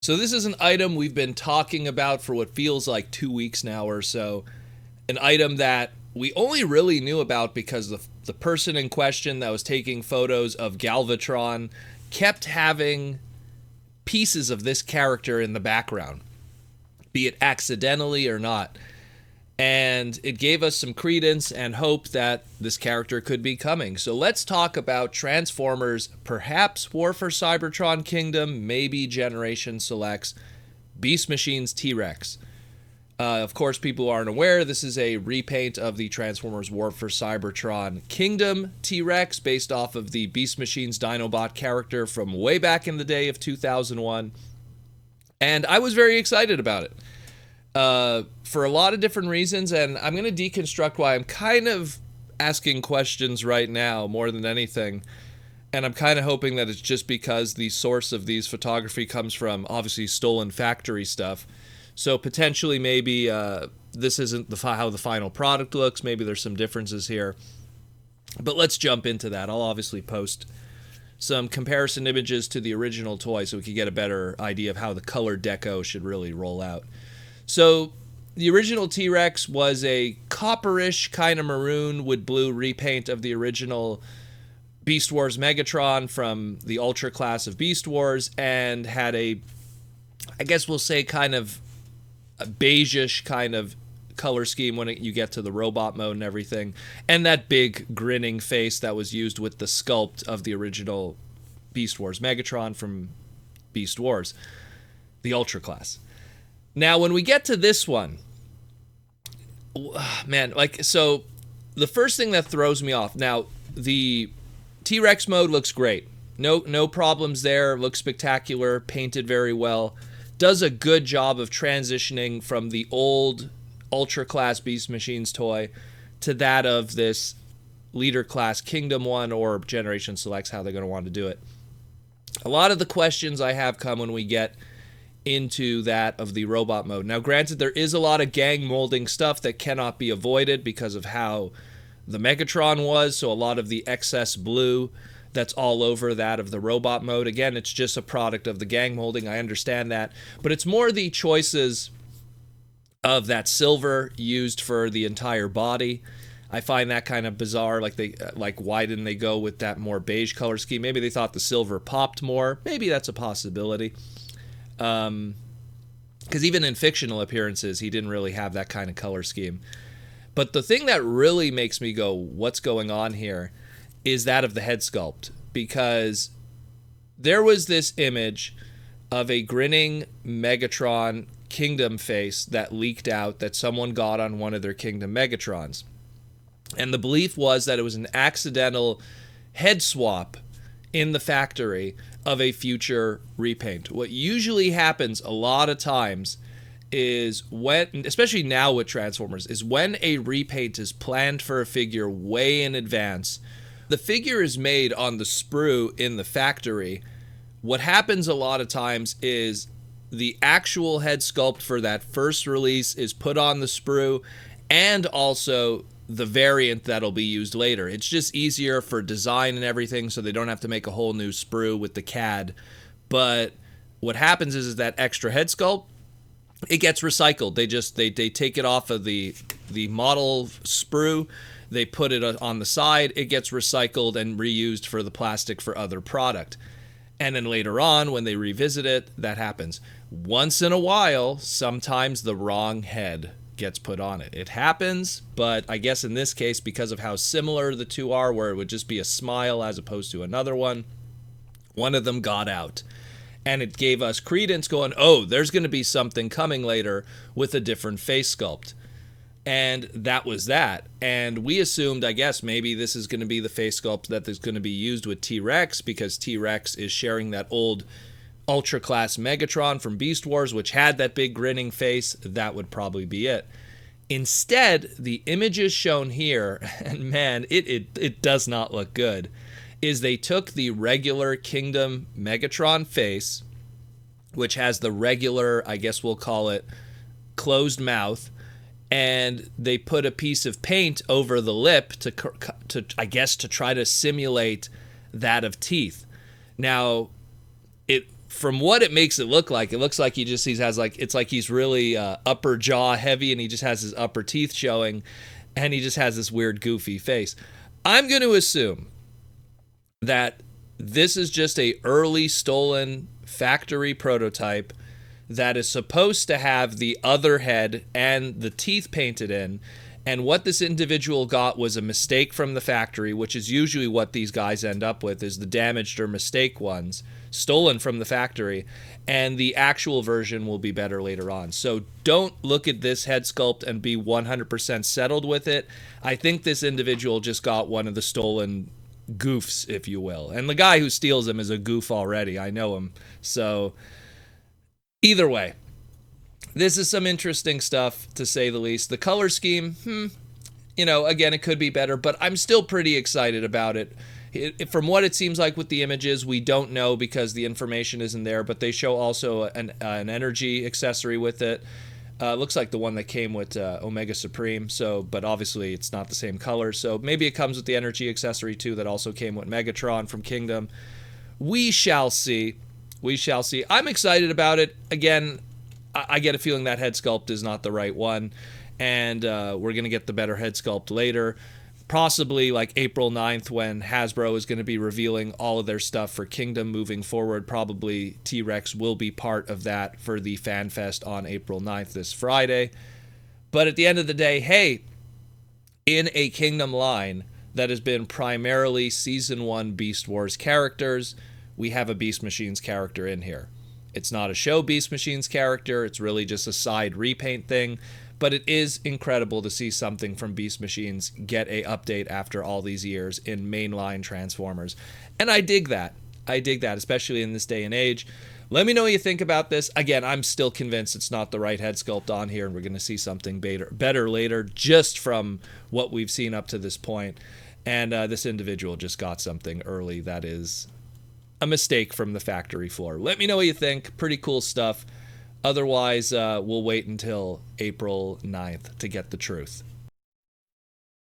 So this is an item we've been talking about for what feels like 2 weeks now or so. An item that we only really knew about because the person in question that was taking photos of Galvatron kept having pieces of this character in the background, be it accidentally or not. And it gave us some credence and hope that this character could be coming. So let's talk about Transformers, perhaps War for Cybertron Kingdom, maybe Generation Selects, Beast Machines T-Rex. Of course, people aren't aware, this is a repaint of the Transformers War for Cybertron Kingdom T-Rex based off of the Beast Machines Dinobot character from way back in the day of 2001. And I was very excited about it. For a lot of different reasons, and I'm going to deconstruct why I'm kind of asking questions right now more than anything. And I'm kind of hoping that it's just because the source of these photography comes from, obviously, stolen factory stuff. So potentially maybe this isn't how the final product looks. Maybe there's some differences here. But let's jump into that. I'll obviously post some comparison images to the original toy so we can get a better idea of how the color deco should really roll out. So the original T-Rex was a copperish kind of maroon with blue repaint of the original Beast Wars Megatron from the Ultra class of Beast Wars, and had a, I guess we'll say, kind of a beige-ish kind of color scheme when you get to the robot mode and everything, and that big grinning face that was used with the sculpt of the original Beast Wars Megatron from Beast Wars, the Ultra class. Now, when we get to this one, man, so the first thing that throws me off, now, the T-Rex mode looks great. No problems there, looks spectacular, painted very well, does a good job of transitioning from the old Ultra Class Beast Machines toy to that of this Leader Class Kingdom one, or Generation Selects, how they're going to want to do it. A lot of the questions I have come when we get into that of the robot mode. Now, granted, there is a lot of gang molding stuff that cannot be avoided because of how the Megatron was, so a lot of the excess blue that's all over that of the robot mode. Again, it's just a product of the gang molding, I understand that, but it's more the choices of that silver used for the entire body. I find that kind of bizarre, why didn't they go with that more beige color scheme? Maybe they thought the silver popped more. Maybe that's a possibility. Because even in fictional appearances, he didn't really have that kind of color scheme. But the thing that really makes me go, what's going on here, is that of the head sculpt. Because there was this image of a grinning Megatron Kingdom face that leaked out that someone got on one of their Kingdom Megatrons. And the belief was that it was an accidental head swap in the factory of a future repaint. What usually happens a lot of times is when, especially now with Transformers, is when a repaint is planned for a figure way in advance, the figure is made on the sprue in the factory. What happens a lot of times is the actual head sculpt for that first release is put on the sprue, and also the variant that'll be used later. It's just easier for design and everything, so they don't have to make a whole new sprue with the CAD. But what happens is that extra head sculpt, it gets recycled. They take it off of the model sprue, they put it on the side, it gets recycled and reused for the plastic for other product. And then later on, when they revisit it, that happens. Once in a while, sometimes the wrong head gets put on it. It happens, but I guess in this case, because of how similar the two are, where it would just be a smile as opposed to another one of them got out. And it gave us credence going, oh, there's going to be something coming later with a different face sculpt. And that was that. And we assumed, I guess, maybe this is going to be the face sculpt that is going to be used with T-Rex, because T-Rex is sharing that old Ultra Class Megatron from Beast Wars, which had that big grinning face. That would probably be it. Instead, the images shown here, and man, it does not look good, is they took the regular Kingdom Megatron face, which has the regular, I guess we'll call it, closed mouth, and they put a piece of paint over the lip to I guess, to try to simulate that of teeth. Now, from what it makes it looks like he has like, it's like he's really upper jaw heavy, and he just has his upper teeth showing, and he just has this weird goofy face. I'm going to assume that this is just a early stolen factory prototype that is supposed to have the other head and the teeth painted in. And what this individual got was a mistake from the factory, which is usually what these guys end up with, is the damaged or mistake ones, stolen from the factory. And the actual version will be better later on. So don't look at this head sculpt and be 100% settled with it. I think this individual just got one of the stolen goofs, if you will. And the guy who steals them is a goof already. I know him. So either way, this is some interesting stuff, to say the least. The color scheme, again, it could be better, but I'm still pretty excited about it. From what it seems like with the images, we don't know because the information isn't there, but they show also an energy accessory with it. Looks like the one that came with Omega Supreme, but obviously it's not the same color, so maybe it comes with the energy accessory too that also came with Megatron from Kingdom. We shall see. I'm excited about it. Again, I get a feeling that head sculpt is not the right one, and we're going to get the better head sculpt later, possibly like April 9th, when Hasbro is going to be revealing all of their stuff for Kingdom moving forward. Probably T-Rex will be part of that for the Fan Fest on April 9th, this Friday. But at the end of the day, hey, in a Kingdom line that has been primarily Season 1 Beast Wars characters, we have a Beast Machines character in here. It's not a show Beast Machines character. It's really just a side repaint thing. But it is incredible to see something from Beast Machines get a update after all these years in mainline Transformers. And I dig that. Especially in this day and age. Let me know what you think about this. Again, I'm still convinced it's not the right head sculpt on here, and we're going to see something better later, just from what we've seen up to this point. And this individual just got something early that is a mistake from the factory floor. Let me know what you think. Pretty cool stuff. Otherwise, we'll wait until April 9th to get the truth.